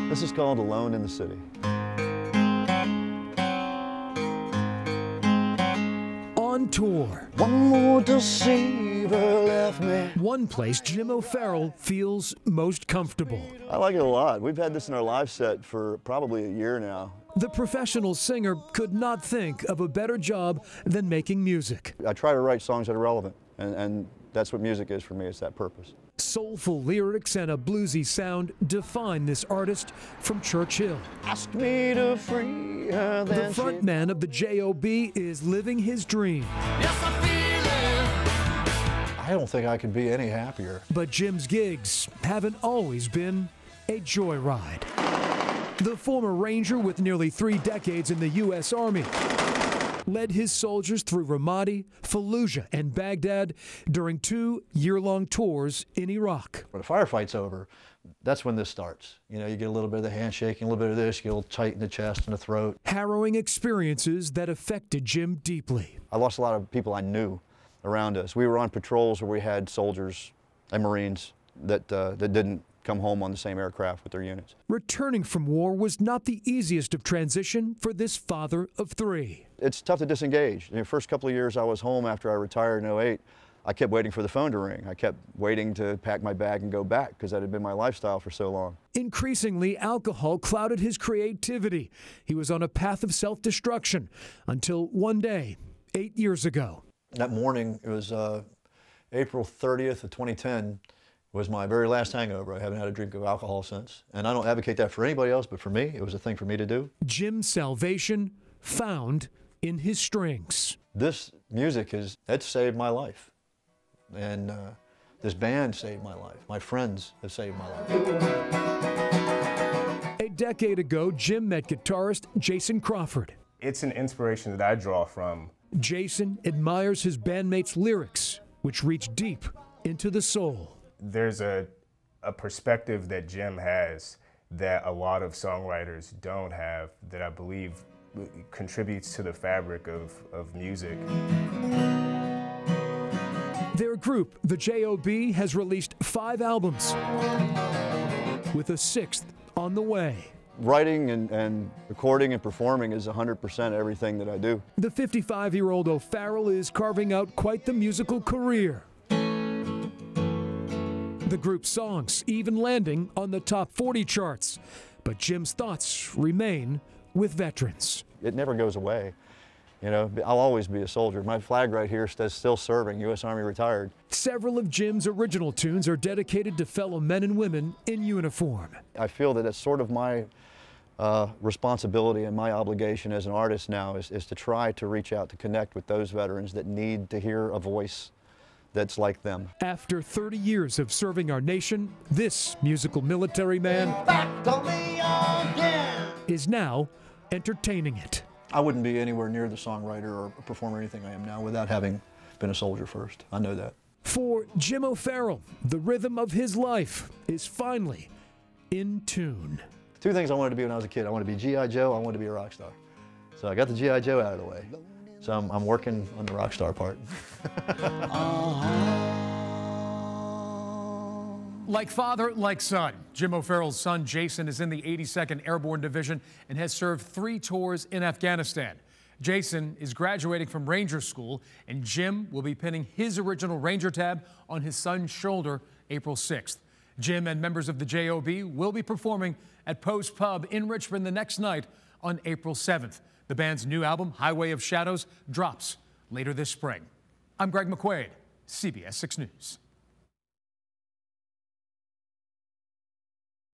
This is called Alone in the City. On tour. One more deceiver left me. One place Jim O'Farrell feels most comfortable. I like it a lot. We've had this in our live set for probably a year now. The professional singer could not think of a better job than making music. I try to write songs that are relevant, and that's what music is for me. It's that purpose. Soulful lyrics and a bluesy sound define this artist from Churchill. Ask me to free her, then the frontman of the J.O.B. is living his dream. Yes, I feel it. I don't think I could be any happier. But Jim's gigs haven't always been a joyride. The former Ranger with nearly 3 decades in the U.S. Army led his soldiers through Ramadi, Fallujah, and Baghdad during 2 year-long tours in Iraq. When a firefight's over, that's when this starts. You know, you get a little bit of the handshaking, a little bit of this, you get a little tight in the chest and the throat. Harrowing experiences that affected Jim deeply. I lost a lot of people I knew around us. We were on patrols where we had soldiers and Marines that didn't come home on the same aircraft with their units. Returning from war was not the easiest of transition for this father of 3. It's tough to disengage. In the first couple of years I was home after I retired in '08, I kept waiting for the phone to ring. I kept waiting to pack my bag and go back because that had been my lifestyle for so long. Increasingly, alcohol clouded his creativity. He was on a path of self-destruction until one day, 8 years ago. That morning, it was April 30th of 2010, was my very last hangover. I haven't had a drink of alcohol since. And I don't advocate that for anybody else, but for me, it was a thing for me to do. Jim's salvation found in his strings. This music that's saved my life. And this band saved my life. My friends have saved my life. A decade ago, Jim met guitarist Jason Crawford. It's an inspiration that I draw from. Jason admires his bandmates' lyrics, which reach deep into the soul. There's a perspective that Jim has that a lot of songwriters don't have, that I believe contributes to the fabric of music. Their group, the J.O.B., has released 5 albums, with a 6th on the way. Writing and recording and performing is 100% everything that I do. The 55-year-old O'Farrell is carving out quite the musical career. The group's songs even landing on the top 40 charts. But Jim's thoughts remain with veterans. It never goes away. You know, I'll always be a soldier. My flag right here says still serving, U.S. Army retired. Several of Jim's original tunes are dedicated to fellow men and women in uniform. I feel that it's sort of my responsibility and my obligation as an artist now is to try to reach out to connect with those veterans that need to hear a voice that's like them. After 30 years of serving our nation, this musical military man is now entertaining it. I wouldn't be anywhere near the songwriter or performer or anything I am now without having been a soldier first. I know that. For Jim O'Farrell, the rhythm of his life is finally in tune. 2 things I wanted to be when I was a kid. I wanted to be G.I. Joe, I wanted to be a rock star. So I got the G.I. Joe out of the way. So I'm working on the rock star part. Like father, like son, Jim O'Farrell's son Jason is in the 82nd Airborne Division and has served 3 tours in Afghanistan. Jason is graduating from Ranger School, and Jim will be pinning his original Ranger tab on his son's shoulder April 6th. Jim and members of the J.O.B. will be performing at Post Pub in Richmond the next night on April 7th. The band's new album, Highway of Shadows, drops later this spring. I'm Greg McQuaid, CBS 6 News.